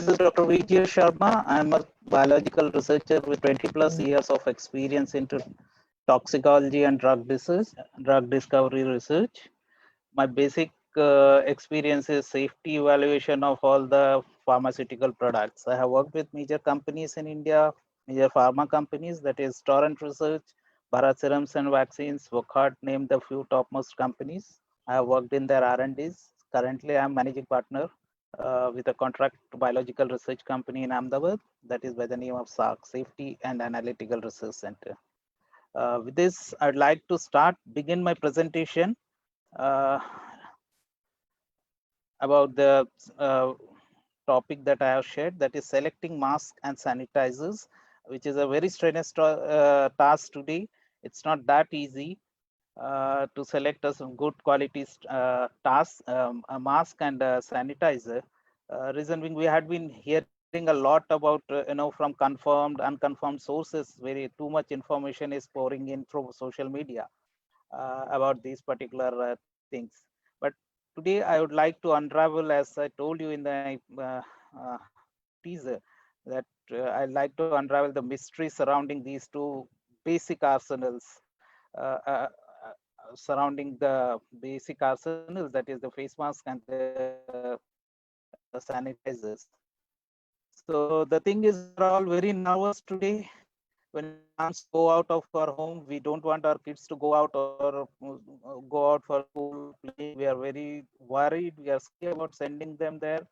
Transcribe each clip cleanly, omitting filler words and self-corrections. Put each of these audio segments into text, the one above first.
This is Dr. Vijay Sharma. I'm a biological researcher with 20 plus years of experience into toxicology and drug discovery research. My basic experience is safety evaluation of all the pharmaceutical products. I have worked with major companies in India, major pharma companies, that is Torrent Research, Bharat Serums and Vaccines, Wockhardt, named the few topmost companies. I have worked in their R&Ds. Currently, I'm managing partner with a contract biological research company in Ahmedabad that is by the name of SARC, Safety and Analytical Research Center. With this, I'd like to begin my presentation about the topic that I have shared, that is selecting masks and sanitizers, which is a very strenuous task today. It's not that easy to select some good quality a mask and a sanitizer. Reason being, we had been hearing a lot about from confirmed, unconfirmed sources. Very too much information is pouring in through social media about these particular things. But today I would like to unravel, as I told you in the teaser, that I'd like to unravel the mystery surrounding these two basic arsenals, uh, uh, surrounding the basic arsenals, that is the face mask and the sanitizers. So the thing is, we are all very nervous today when it comes to go out of our home. We don't want our kids to go out or go out for school playing. We are very worried. We are scared about sending them there.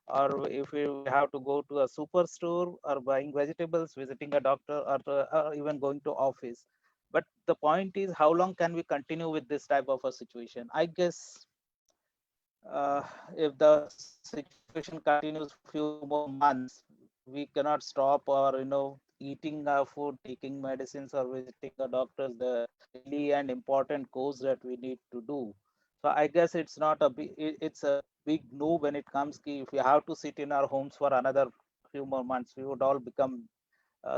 Or if we have to go to a superstore or buying vegetables, visiting a doctor, or even going to office. But the point is, how long can we continue with this type of a situation? I guess if the situation continues for a few more months, we cannot stop or eating our food, taking medicines, or visiting a doctor, the daily and important course that we need to do. So I guess it's not a big, it's a big no when it comes to, if we have to sit in our homes for another few more months, we would all become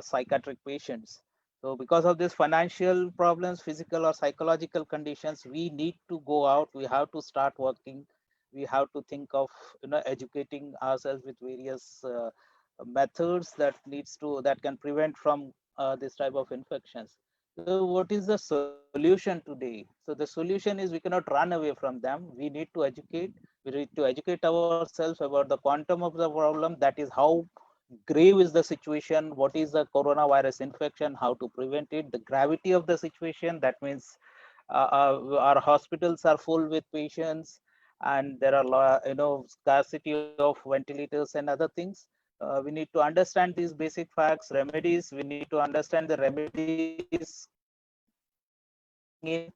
psychiatric patients. So because of this financial problems, physical or psychological conditions, we need to go out. We have to start working. We have to think of educating ourselves with various methods that can prevent from this type of infections. So what is the solution today? So the solution is, we cannot run away from them. We need to educate. We need to educate ourselves about the quantum of the problem. That is how grave is the situation, what is the coronavirus infection, how to prevent it, the gravity of the situation. That means our hospitals are full with patients, and there are scarcity of ventilators and other things. We need to understand these basic facts, remedies. We need to understand the remedies in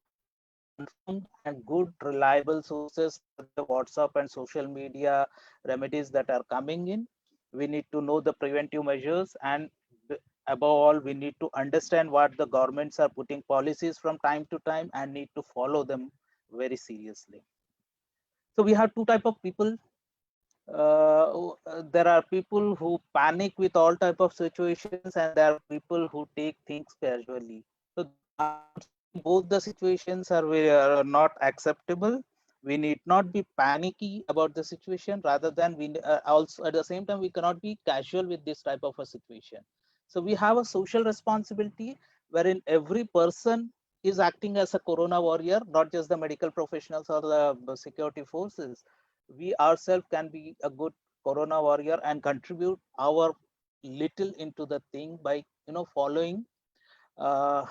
confirmed and good reliable sources, the WhatsApp and social media remedies that are coming in. We need to know the preventive measures, and above all, we need to understand what the governments are putting policies from time to time and need to follow them very seriously. So we have two type of people. There are people who panic with all type of situations, and there are people who take things casually. So both the situations are not acceptable. We need not be panicky about the situation. Rather than, we also at the same time, we cannot be casual with this type of a situation. So we have a social responsibility wherein every person is acting as a corona warrior, not just the medical professionals or the security forces. We ourselves can be a good corona warrior and contribute our little into the thing by following uh,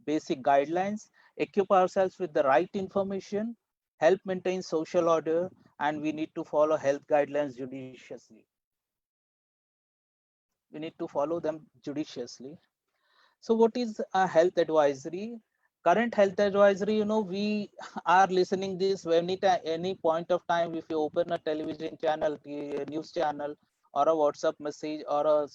basic guidelines, equip ourselves with the right information, help maintain social order, and we need to follow health guidelines judiciously. We need to follow them judiciously. So what is a health advisory? Current health advisory, we are listening this any point of time. If you open a television channel, news channel, or a WhatsApp message, or a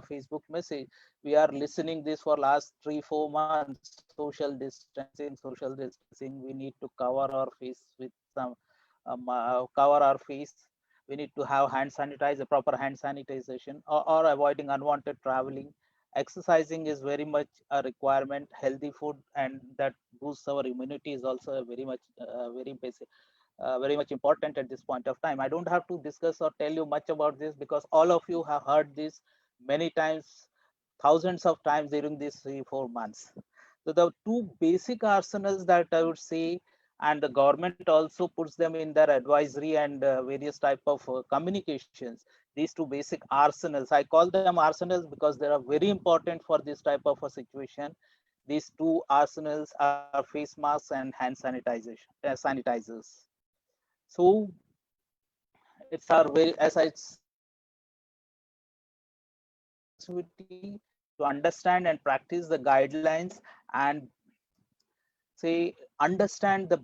Facebook message, we are listening this for last 3-4 months. Social distancing. We need to cover our face with some cover our face. We need to have hand sanitizer, proper hand sanitization, or avoiding unwanted traveling. Exercising is very much a requirement. Healthy food and that boosts our immunity is also a very much very basic very much important at this point of time. I don't have to discuss or tell you much about this because all of you have heard this many times, thousands of times during these 3 4 months. So the two basic arsenals that I would say, and the government also puts them in their advisory and various type of communications. These two basic arsenals, I call them arsenals because they are very important for this type of a situation. These two arsenals are face masks and hand sanitization, sanitizers. So it's our very, as I said, responsibility to understand and practice the guidelines and say understand uh,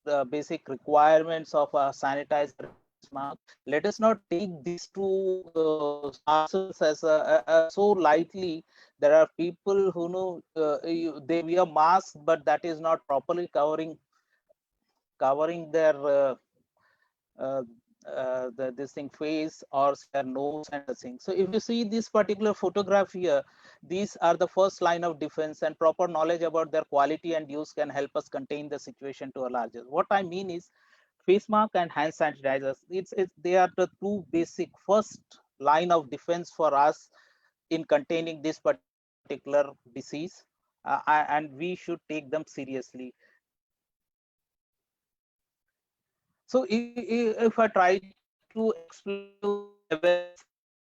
the basic requirements of a sanitizer and face mask. Let us not take these two arsenals as so lightly. There are people who know they wear masks, but that is not properly covering their uh, this thing face or say their nose and the thing. So if you see this particular photograph here, these are the first line of defense, and proper knowledge about their quality and use can help us contain the situation to a larger. What I mean is face mask and hand sanitizers, it's they are the two basic first line of defense for us in containing this particular disease, and we should take them seriously. So if I try to explain you the levels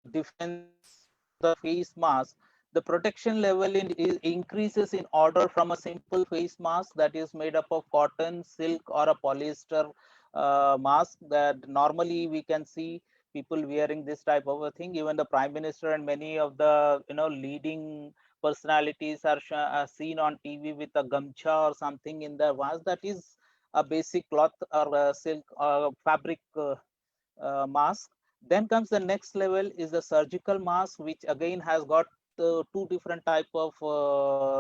of defense for the face mask, the protection level increases in order from a simple face mask that is made up of cotton, silk, or a polyester mask that normally we can see people wearing this type of a thing. Even the prime minister and many of the leading personalities are seen on TV with a gamcha or something in their mask. That is a basic cloth or silk fabric mask. Then comes the next level is the surgical mask, which again has got two different type of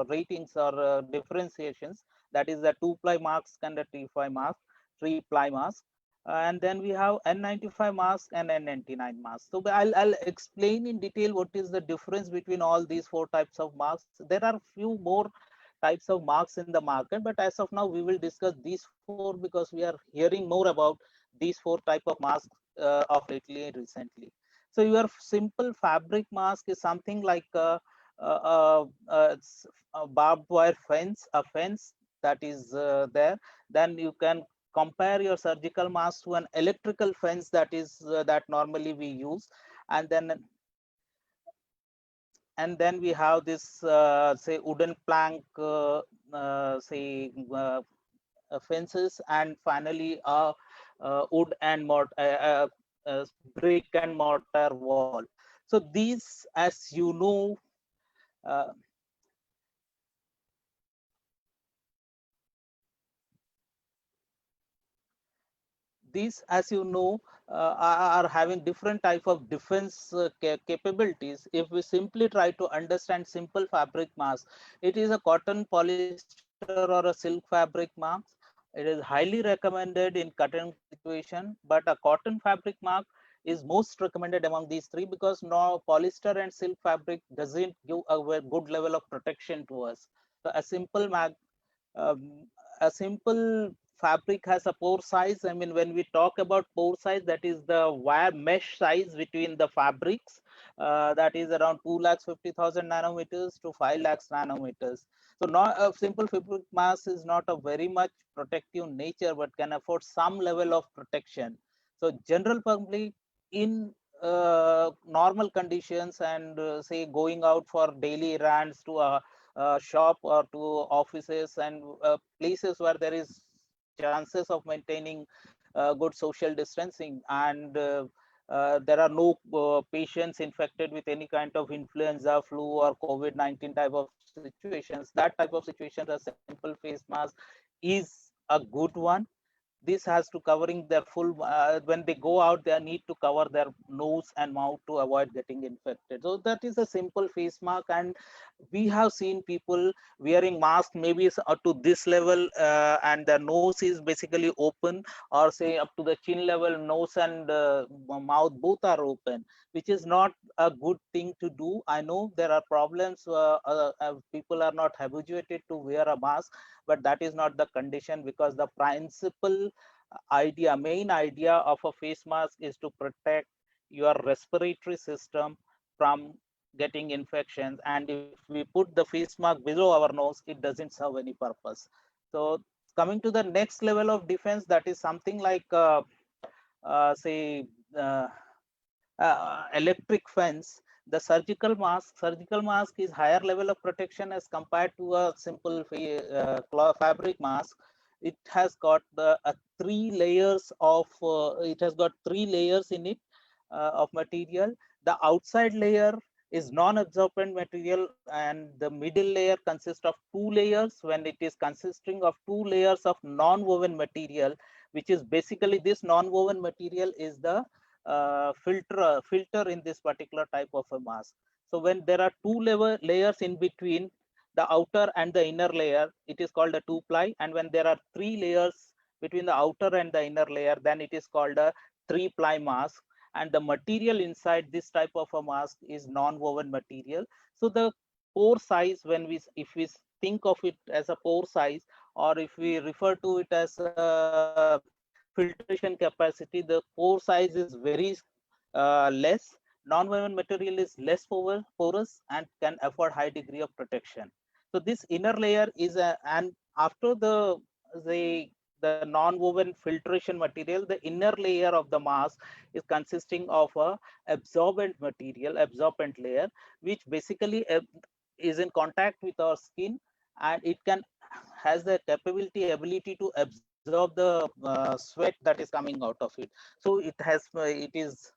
ratings or differentiations. That is the 2-ply mask and the 3-ply mask, 3-ply mask. And then we have N95 mask and N99 mask. So I'll explain in detail what is the difference between all these four types of masks. There are few more types of masks in the market, but as of now we will discuss these four because we are hearing more about these four type of masks of lately recently. So your simple fabric mask is something like a barbed wire fence, a fence that is there. Then you can compare your surgical mask to an electrical fence that is that normally we use. And then and then we have this say wooden plank say fences, and finally wood and mortar brick and mortar wall. So these, as you know, uh, these, as you know, are having different type of defense capabilities. If we simply try to understand simple fabric mask, it is a cotton, polyester, or a silk fabric mask. It is highly recommended in cotton situation, but a cotton fabric mask is most recommended among these three because no polyester and silk fabric doesn't give a good level of protection to us. So um, a simple fabric has a pore size. I mean, when we talk about pore size, that is the wire mesh size between the fabrics. That is around 2,50,000 nanometers to 5 lakhs nanometers. So, not a simple fabric mass is not a very much protective nature, but can afford some level of protection. So, general public in normal conditions and say going out for daily errands to a shop or to offices and places where there is chances of maintaining good social distancing, and there are no patients infected with any kind of influenza, flu, or COVID-19 type of situations. That type of situations, a simple face mask is a good one. This has to covering their full when they go out they need to cover their nose and mouth to avoid getting infected. So that is a simple face mask, and we have seen people wearing mask maybe up to this level, and their nose is basically open, or say up to the chin level. Nose and mouth both are open, which is not a good thing to do. I know there are problems, people are not habituated to wear a mask, but that is not the condition, because the principal main idea of a face mask is to protect your respiratory system from getting infections. And if we put the face mask below our nose, it doesn't serve any purpose. So coming to the next level of defense, that is something like say uh, electric fence. The surgical mask is higher level of protection as compared to a simple fabric mask. It has got the three layers of it has got three layers in it of material. The outside layer is non-absorbent material, and the middle layer consists of two layers, when it is consisting of two layers of non-woven material, which is basically, this non-woven material is the filter in this particular type of a mask. So when there are two layers in between the outer and the inner layer, it is called a two ply. And when there are three layers between the outer and the inner layer, then it is called a three ply mask. And the material inside this type of a mask is non-woven material. So the pore size, when if we think of it as a pore size, or if we refer to it as a filtration capacity, the pore size is very less. Non-woven material is less porous and can afford high degree of protection. So this inner layer is and after the the non-woven filtration material, the inner layer of the mask is consisting of a absorbent layer, which basically is in contact with our skin, and it can has the ability to absorb the sweat that is coming out of it. So it is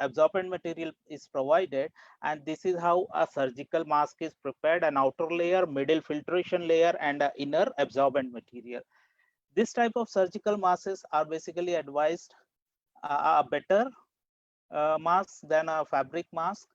absorbent material is provided, and this is how a surgical mask is prepared: an outer layer, middle filtration layer, and an inner absorbent material. This type of surgical masks are basically advised a better mask than a fabric mask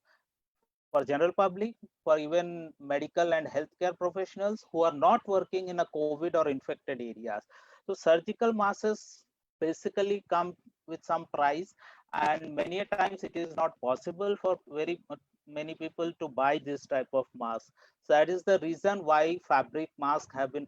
for general public, for even medical and healthcare professionals who are not working in a COVID or infected areas. So surgical masks basically come with some price, and many times it is not possible for very many people to buy this type of mask. So that is the reason why fabric masks have been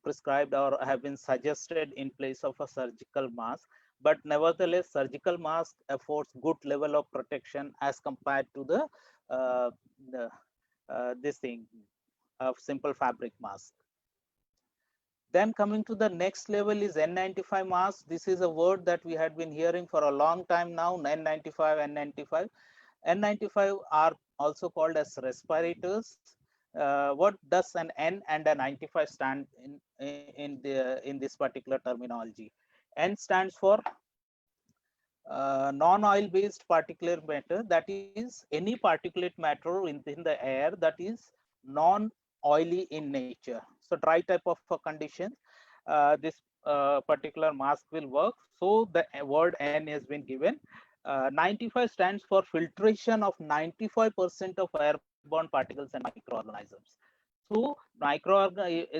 prescribed or have been suggested in place of a surgical mask. But nevertheless, surgical mask affords good level of protection as compared to uh, the this thing of simple fabric mask. Then coming to the next level is N95 mask. This is a word that we had been hearing for a long time now: N95, N95. N95 are also called as respirators. What does an N and a 95 stand in this particular terminology? N stands for non-oil based particulate matter, that is any particulate matter within the air that is non-oily in nature. So dry type of conditions, this particular mask will work. So the word N has been given. 95 stands for filtration of 95% of airborne particles and microorganisms. So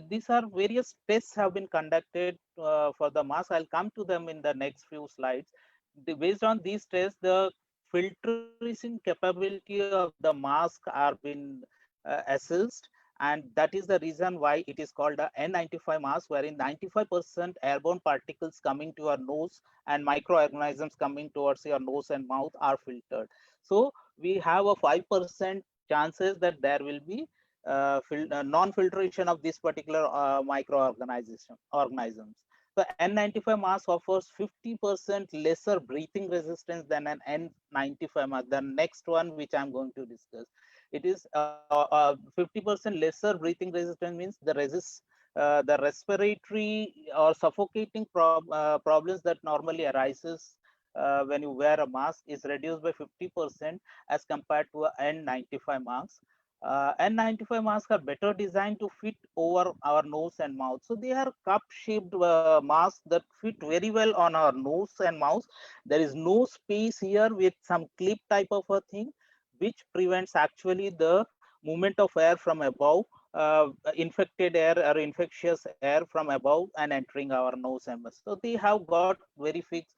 these are various tests have been conducted for the mask. I'll come to them in the next few slides. Based on these tests, the filtration capability of the mask are been assessed, and that is the reason why it is called a N95 mask, wherein 95% airborne particles coming to your nose and microorganisms coming towards your nose and mouth are filtered. So we have a 5% chances that there will be non-filtration of this particular organisms. So N95 mask offers 50% lesser breathing resistance than an N95 mask. The next one, which I'm going to discuss, it is 50% lesser breathing resistance, means the respiratory or suffocating problems that normally arises when you wear a mask is reduced by 50% as compared to a N95 mask. N95 masks are better designed to fit over our nose and mouth. So they are cup-shaped masks that fit very well on our nose and mouth. There is no space here with some clip type of a thing, which prevents actually the movement of air from above, infected air or infectious air from above and entering our nose and mouth. So they have got very fixed,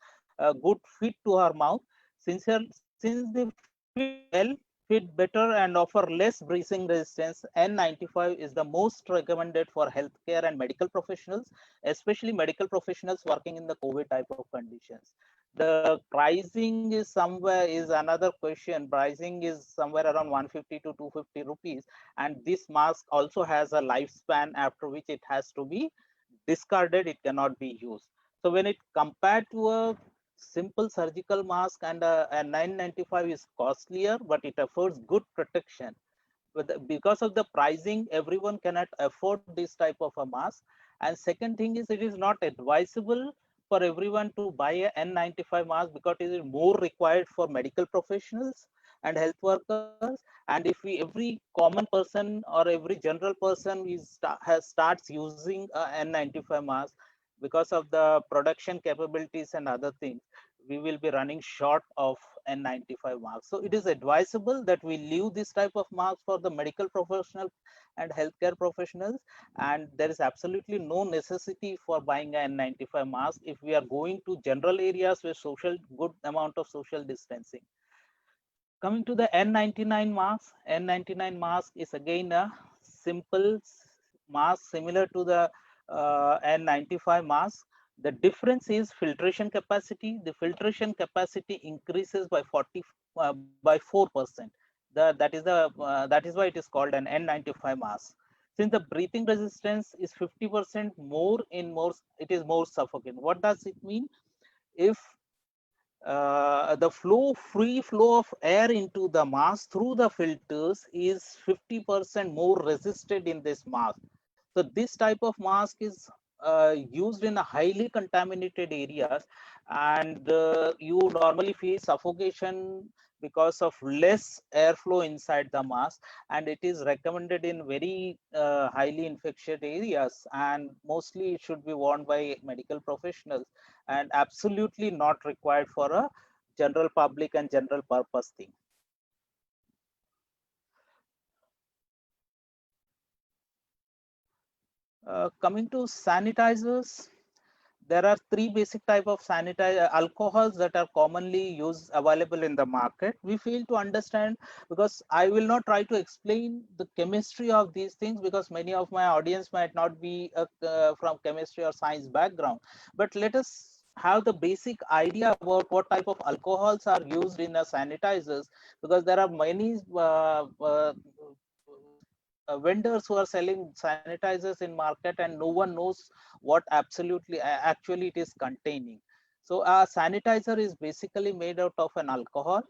good fit to our mouth. Since they fit well, fit better and offer less breathing resistance, N95 is the most recommended for healthcare and medical professionals, especially medical professionals working in the COVID type of conditions. The pricing is another question. Pricing is somewhere around 150 to 250 rupees, and this mask also has a lifespan after which it has to be discarded. It cannot be used. So when it compared to a simple surgical mask, and a 995 is costlier, but it affords good protection. But because of the pricing, everyone cannot afford this type of a mask. And second thing is, it is not advisable for everyone to buy a N95 mask, because it is more required for medical professionals and health workers. And if we, every common person or every general person starts using a N95 mask, because of the production capabilities and other things, we will be running short of N95 marks. So it is advisable that we leave this type of marks for the medical professional and healthcare professionals. And there is absolutely no necessity for buying an N95 mask if we are going to general areas with good amount of social distancing. Coming to the N99 mask, N99 mask is again a simple mask similar to the N95 mask. The difference is filtration capacity. The filtration capacity increases by 4%. That is why it is called an N95 mask. Since the breathing resistance is 50% more, it is more suffocating. What does it mean? If the free flow of air into the mask through the filters is 50% more resisted in this mask. So this type of mask is used in a highly contaminated areas, and you normally feel suffocation because of less airflow inside the mask, and it is recommended in very highly infectious areas, and mostly it should be worn by medical professionals and absolutely not required for a general public and general purpose thing. Coming to sanitizers, there are three basic type of alcohols that are commonly used available in the market. We fail to understand, because I will not try to explain the chemistry of these things, because many of my audience might not be from chemistry or science background. But let us have the basic idea about what type of alcohols are used in the sanitizers, because there are many vendors who are selling sanitizers in market, and no one knows what actually it is containing. So a sanitizer is basically made out of an alcohol.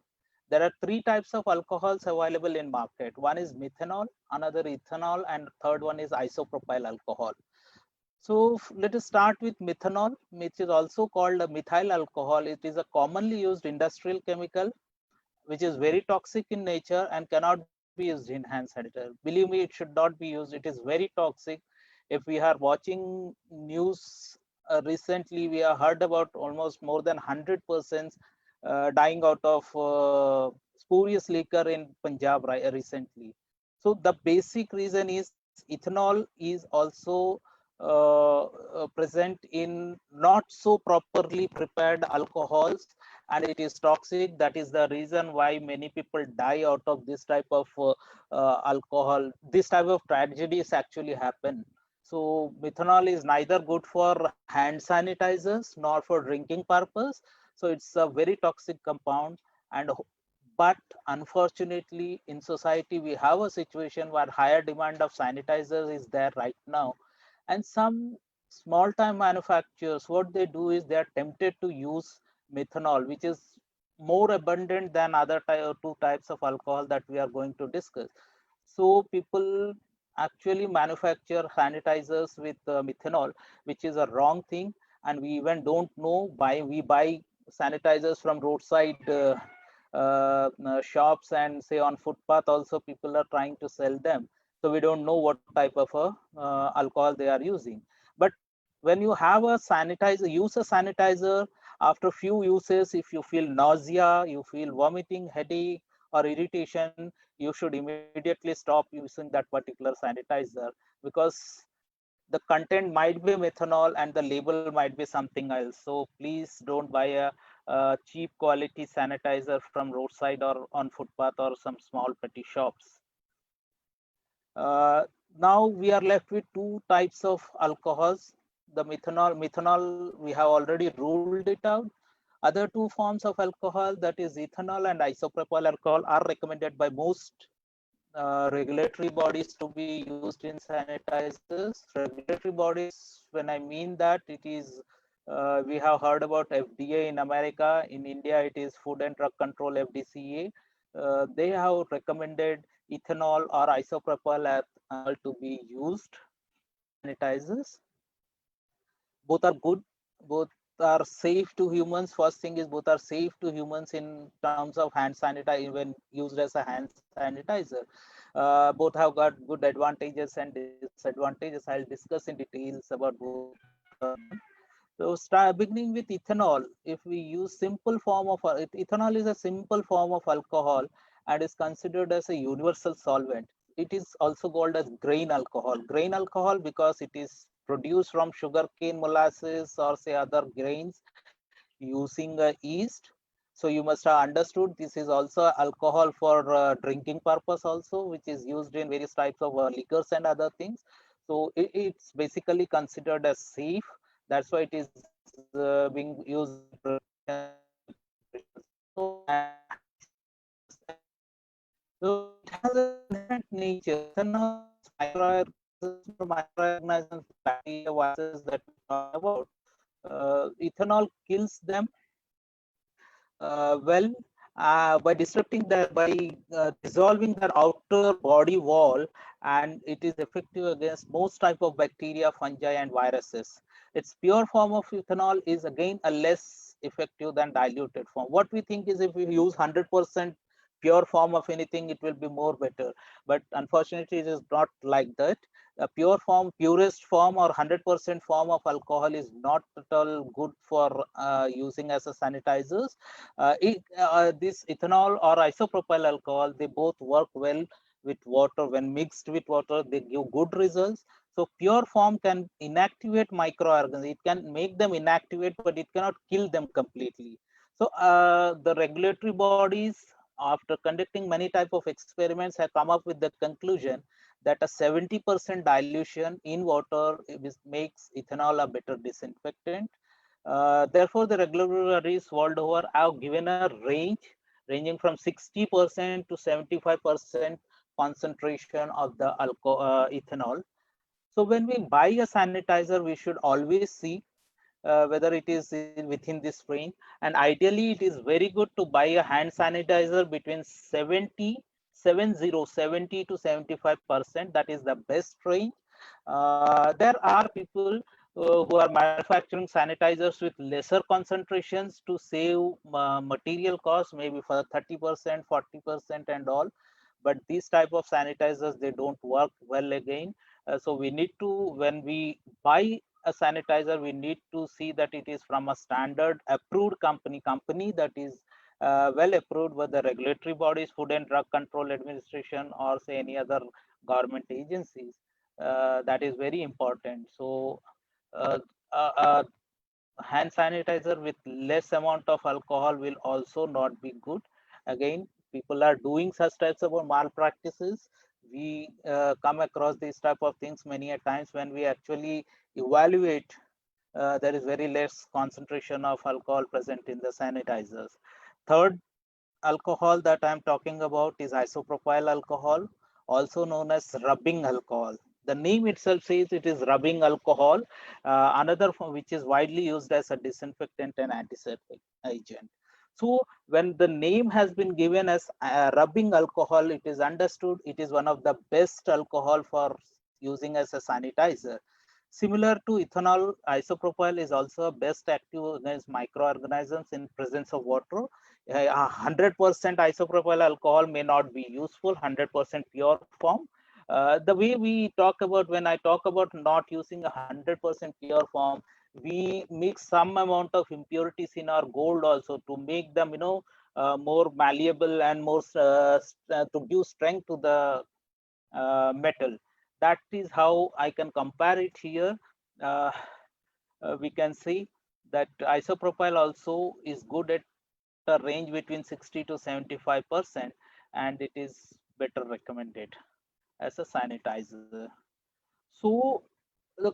There are three types of alcohols available in market. One is methanol, another ethanol, and third one is isopropyl alcohol. So let us start with methanol, which is also called a methyl alcohol. It is a commonly used industrial chemical which is very toxic in nature and cannot be used in hand sanitizer. Believe me, it should not be used. It is very toxic. If we are watching news recently, we have heard about almost more than 100 persons dying out of spurious liquor in Punjab recently. So the basic reason is ethanol is also present in not so properly prepared alcohols, and it is toxic. That is the reason why many people die out of this type of alcohol. This type of tragedies actually happen. So methanol is neither good for hand sanitizers nor for drinking purpose. So it's a very toxic compound. And but unfortunately, in society, we have a situation where higher demand of sanitizers is there right now. And some small time manufacturers, what they do is they are tempted to use methanol, which is more abundant than other two types of alcohol that we are going to discuss. So people actually manufacture sanitizers with methanol, which is a wrong thing. And we even don't know. We buy sanitizers from roadside shops, and say on footpath also people are trying to sell them. So we don't know what type of alcohol they are using. But when you have a sanitizer, use a sanitizer, after few uses, if you feel nausea, you feel vomiting, headache, or irritation, you should immediately stop using that particular sanitizer, because the content might be methanol and the label might be something else. So please don't buy a cheap quality sanitizer from roadside or on footpath or some small petty shops. Now we are left with two types of alcohols. The methanol we have already ruled it out. Other two forms of alcohol, that is ethanol and isopropyl alcohol, are recommended by most regulatory bodies to be used in sanitizers. Regulatory bodies, when I mean that, it is we have heard about FDA in America. In India, it is Food and Drug Control, FDCA. They have recommended ethanol or isopropyl alcohol to be used sanitizers. Both are good. Both are safe to humans. First thing is both are safe to humans in terms of hand sanitizer when used as a hand sanitizer. Both have got good advantages and disadvantages. I'll discuss in details about both of them. So beginning with ethanol, if we use simple form of ethanol is a simple form of alcohol and is considered as a universal solvent. It is also called as grain alcohol. Grain alcohol because it is produced from sugarcane molasses or say other grains using yeast. So you must have understood this is also alcohol for drinking purpose also, which is used in various types of liquors and other things. So it's basically considered as safe. That's why it is being used in so it has an inherent nature. Ethanol kills microorganisms, more microorganisms, bacteria, viruses that we talked about. Ethanol kills them well by disrupting by dissolving their outer body wall, and it is effective against most type of bacteria, fungi, and viruses. Its pure form of ethanol is again a less effective than diluted form. What we think is if we use 100% pure form of anything, it will be more better. But unfortunately, it is not like that. A pure form, purest form or 100% form of alcohol is not at all good for using as a sanitizers. This ethanol or isopropyl alcohol, they both work well with water. When mixed with water, they give good results. So pure form can inactivate microorganisms. It can make them inactivate, but it cannot kill them completely. So the regulatory bodies, after conducting many type of experiments, have come up with the conclusion that a 70% dilution in water makes ethanol a better disinfectant. Therefore, the regulatories world over have given a range ranging from 60% to 75% concentration of the ethanol. So when we buy a sanitizer, we should always see whether it is within this range. And ideally, it is very good to buy a hand sanitizer between 70 to 75%. That is the best range. There are people who are manufacturing sanitizers with lesser concentrations to save material costs, maybe for 30%, 40% and all. But these type of sanitizers, they don't work well again. So we need to, when we buy a sanitizer, we need to see that it is from a standard approved company that is well approved by the regulatory bodies, Food and Drug Control Administration, or say any other government agencies. That is very important. So uh, uh, uh, hand sanitizer with less amount of alcohol will also not be good. Again, people are doing such types of malpractices. We come across these type of things many a times when we actually evaluate. There is very less concentration of alcohol present in the sanitizers. Third alcohol that I'm talking about is isopropyl alcohol, also known as rubbing alcohol. The name itself says it is rubbing alcohol, another form which is widely used as a disinfectant and antiseptic agent. So when the name has been given as rubbing alcohol, it is understood it is one of the best alcohol for using as a sanitizer. Similar to ethanol, isopropyl is also a best active against microorganisms in presence of water. 100% isopropyl alcohol may not be useful, 100% pure form. The way we talk about, when I talk about not using 100% pure form, we mix some amount of impurities in our gold also to make them, more malleable and more to give strength to the metal. That is how I can compare it here. Uh, we can see that isopropyl also is good at a range between 60 to 75%, and it is better recommended as a sanitizer. So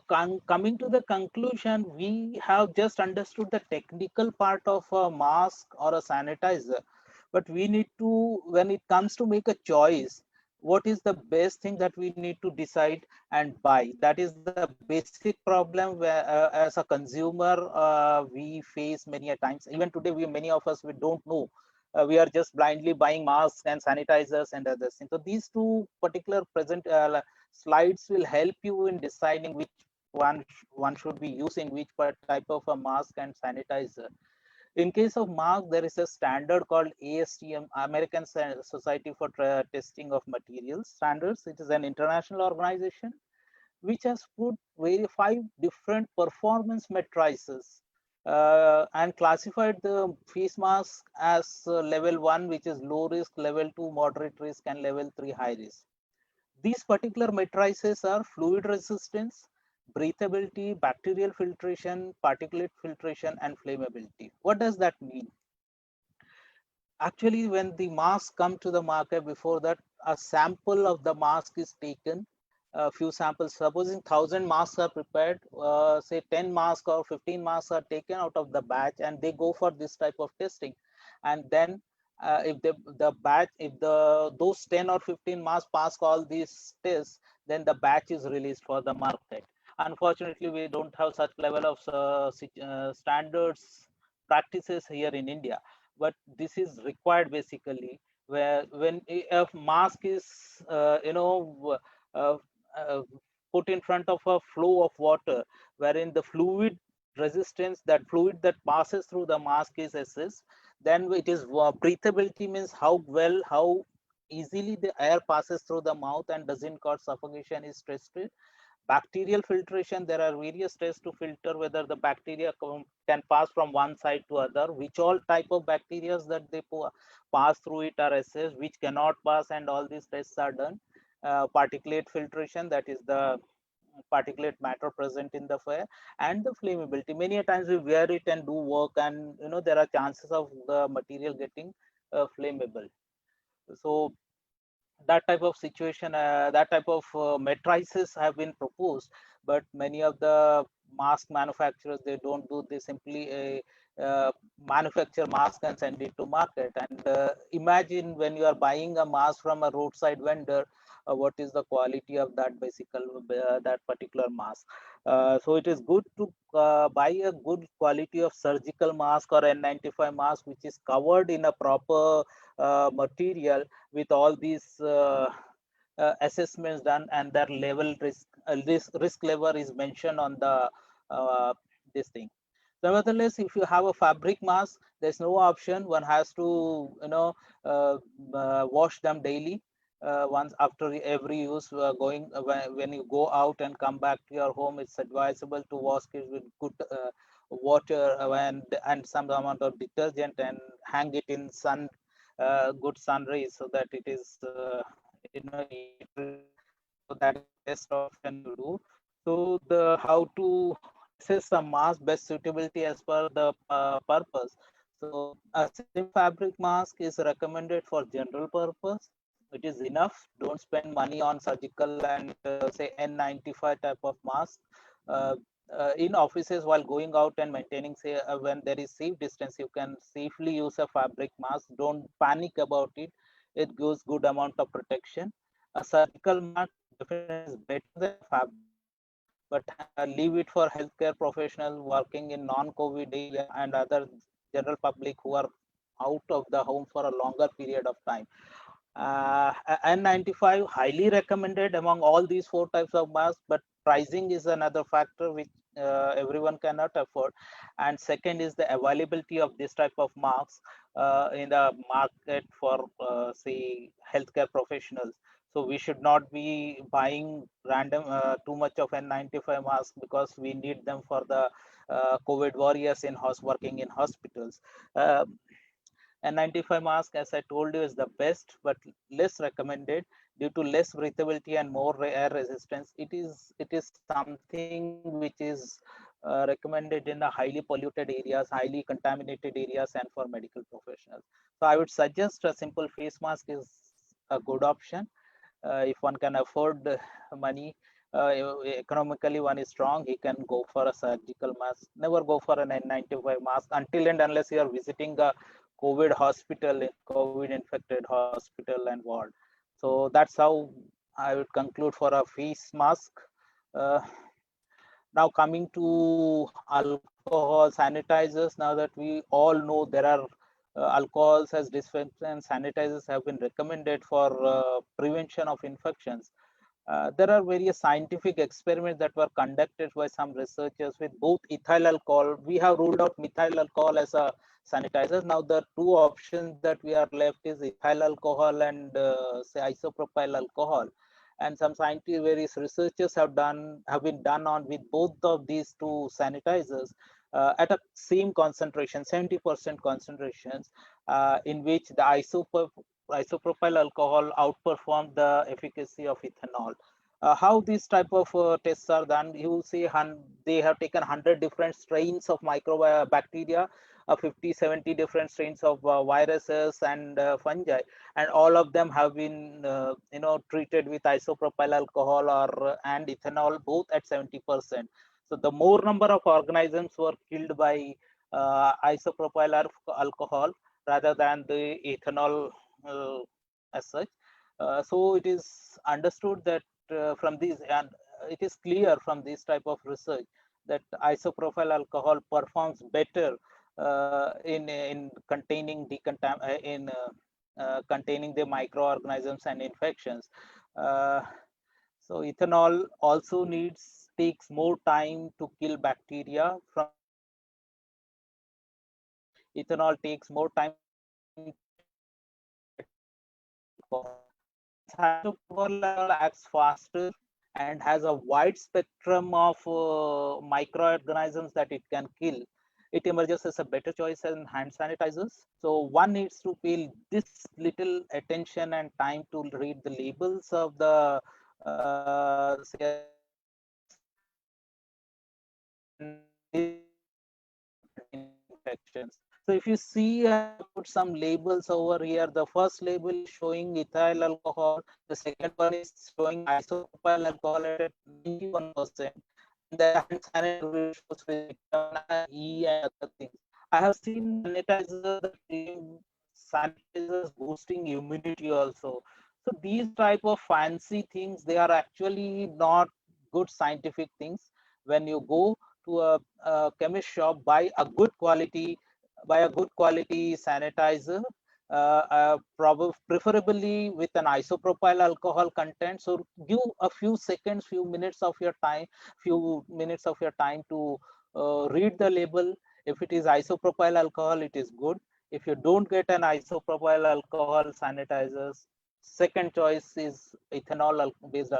coming to the conclusion, we have just understood the technical part of a mask or a sanitizer, but we need to, when it comes to make a choice, what is the best thing that we need to decide and buy? That is the basic problem where, as a consumer, we face many a times. Even today, many of us, we don't know. We are just blindly buying masks and sanitizers and other things. So these two particular present slides will help you in deciding which one should be using, which type of a mask and sanitizer. In case of mask, there is a standard called ASTM, American Society for Testing of Materials Standards. It is an international organization which has put 5 different performance matrices and classified the face mask as level 1, which is low risk, level 2 moderate risk, and level 3 high risk. These particular matrices are fluid resistance, breathability, bacterial filtration, particulate filtration, and flammability. What does that mean? Actually, when the masks come to the market, before that, a sample of the mask is taken. A few samples, supposing 1,000 masks are prepared, say 10 masks or 15 masks are taken out of the batch, and they go for this type of testing. And then if the batch, if those 10 or 15 masks pass all these tests, then the batch is released for the market. Unfortunately, we don't have such level of standards practices here in India, but this is required basically, where when a mask is uh, uh, put in front of a flow of water, wherein the fluid resistance, that fluid that passes through the mask is assessed, then it is breathability, means how well, how easily the air passes through the mouth and doesn't cause suffocation, is tested. Bacterial filtration, there are various tests to filter whether the bacteria can pass from one side to other, which all type of bacteria that they pass through it are assessed, which cannot pass, and all these tests are done. Particulate filtration, that is the particulate matter present in the fire, and the flammability. Many a times we wear it and do work, and there are chances of the material getting flammable. So that type of situation, that type of matrices have been proposed, but many of the mask manufacturers, they don't do, they simply manufacture mask and send it to market. And imagine when you are buying a mask from a roadside vendor, what is the quality of that that particular mask. So it is good to buy a good quality of surgical mask or N95 mask, which is covered in a proper material, with all these assessments done, and their level risk level is mentioned on the this thing. Nevertheless, if you have a fabric mask, there's no option. One has to wash them daily. Once after every use, when you go out and come back to your home, it's advisable to wash it with good water and some amount of detergent, and hang it in good sun rays, so that it is so that is the best option to do. So the how to assess a mask best suitability as per the purpose. So a same fabric mask is recommended for general purpose. It is enough. Don't spend money on surgical and say N95 type of mask. Uh, in offices, while going out and maintaining, say, when there is safe distance, you can safely use a fabric mask. Don't panic about it. It gives good amount of protection. A surgical mask definitely is better than fabric, but leave it for healthcare professionals working in non-COVID area and other general public who are out of the home for a longer period of time. N95 highly recommended among all these 4 types of masks, but pricing is another factor which everyone cannot afford. And second is the availability of this type of masks in the market for say healthcare professionals. So we should not be buying random too much of N95 masks, because we need them for the COVID warriors in working in hospitals. Uh, N95 mask, as I told you, is the best, but less recommended due to less breathability and more air resistance. It is something which is recommended in the highly polluted areas, highly contaminated areas, and for medical professionals. So I would suggest a simple face mask is a good option. If one can afford money, economically one is strong, he can go for a surgical mask. Never go for an N95 mask until and unless you are visiting a COVID hospital, COVID infected hospital and ward. So that's how I would conclude for a face mask. Uh, Now coming to alcohol sanitizers, now that we all know there are alcohols as disinfectant sanitizers have been recommended for prevention of infections. There are various scientific experiments that were conducted by some researchers with both ethyl alcohol. We have ruled out methyl alcohol as a sanitizer. Now the two options that we are left is ethyl alcohol and say isopropyl alcohol. And some scientific various researchers have been done on with both of these two sanitizers at a same concentration, 70% concentrations, in which the isopropyl alcohol outperformed the efficacy of ethanol. How these type of tests are done? You will see they have taken 100 different strains of microbacteria, 50, 70 different strains of viruses and fungi, and all of them have been treated with isopropyl alcohol or and ethanol both at 70%. So the more number of organisms were killed by isopropyl alcohol rather than the ethanol uh, as such. So it is understood that from these, and it is clear from this type of research that isopropyl alcohol performs better in containing containing the microorganisms and infections. Uh, so ethanol also takes more time to kill bacteria from ethanol takes more time isopropyl acts faster and has a wide spectrum of microorganisms that it can kill. It emerges as a better choice than hand sanitizers. So one needs to pay this little attention and time to read the labels of the infections. So if you see, I have put some labels over here. The first label is showing ethyl alcohol. The second one is showing isopropyl alcohol at 91%. And the hand sanitizer shows with vitamin E and other things. I have seen sanitizers that claim sanitizers boosting immunity also. So these type of fancy things, they are actually not good scientific things. When you go to a chemist shop, buy a good quality sanitizer, preferably with an isopropyl alcohol content. So give a few minutes of your time to read the label. If it is isopropyl alcohol, it is good. If you don't get an isopropyl alcohol sanitizers, second choice is ethanol based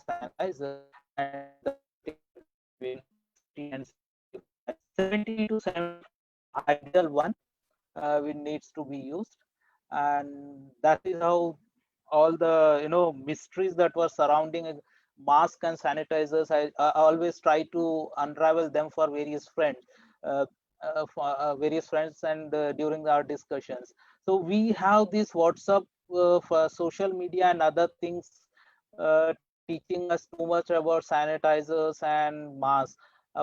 sanitizer, and the between 50 and 70 to 75 ideal one which needs to be used. And that is how all the mysteries that were surrounding mask and sanitizers, I always try to unravel them for various friends and during our discussions. So we have this WhatsApp for social media and other things teaching us too much about sanitizers and masks.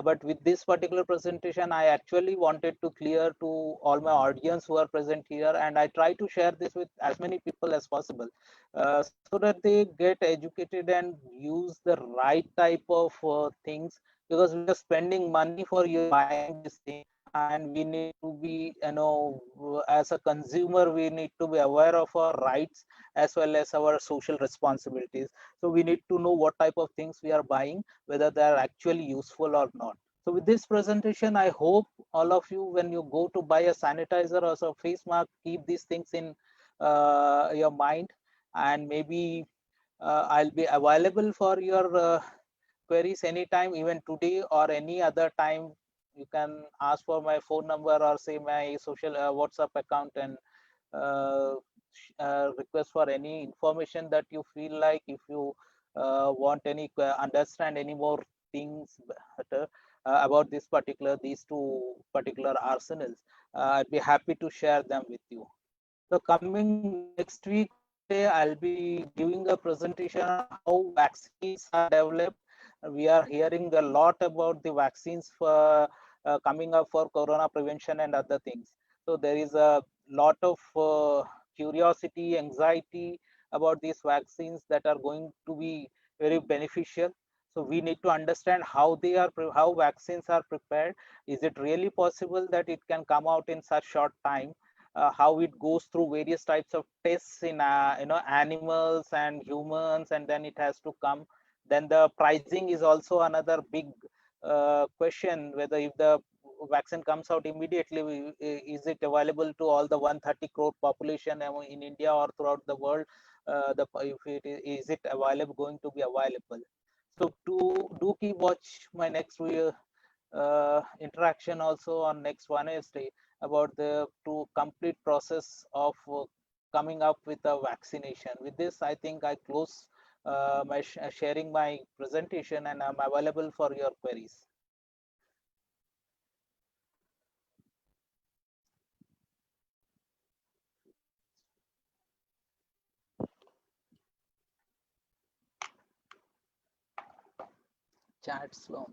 But with this particular presentation, I actually wanted to clear to all my audience who are present here, and I try to share this with as many people as possible, so that they get educated and use the right type of things, because we are spending money for you buying this thing, and we need to be, as a consumer, we need to be aware of our rights as well as our social responsibilities. So we need to know what type of things we are buying, whether they are actually useful or not. So with this presentation, I hope all of you, when you go to buy a sanitizer or a face mask, keep these things in your mind, and maybe I'll be available for your queries anytime, even today or any other time. You can ask for my phone number or say my social WhatsApp account, and uh, request for any information that you feel like. If you want any understand any more things better, about these two particular arsenals. I'd be happy to share them with you. So coming next week, Tuesday, I'll be giving a presentation on how vaccines are developed. We are hearing a lot about the vaccines for coming up for corona prevention and other things. So there is a lot of curiosity, anxiety about these vaccines that are going to be very beneficial. So we need to understand how how vaccines are prepared. Is it really possible that it can come out in such short time? How it goes through various types of tests in animals and humans, and then it has to come. Then the pricing is also another big question, whether if the vaccine comes out immediately, is it available to all the 130 crore population in India or throughout the world? The if it is it available, going to be available. So do keep watch my next interaction also on next Wednesday about the complete process of coming up with a vaccination. With this, I think I close my sharing my presentation, and I'm available for your queries. Chat slow.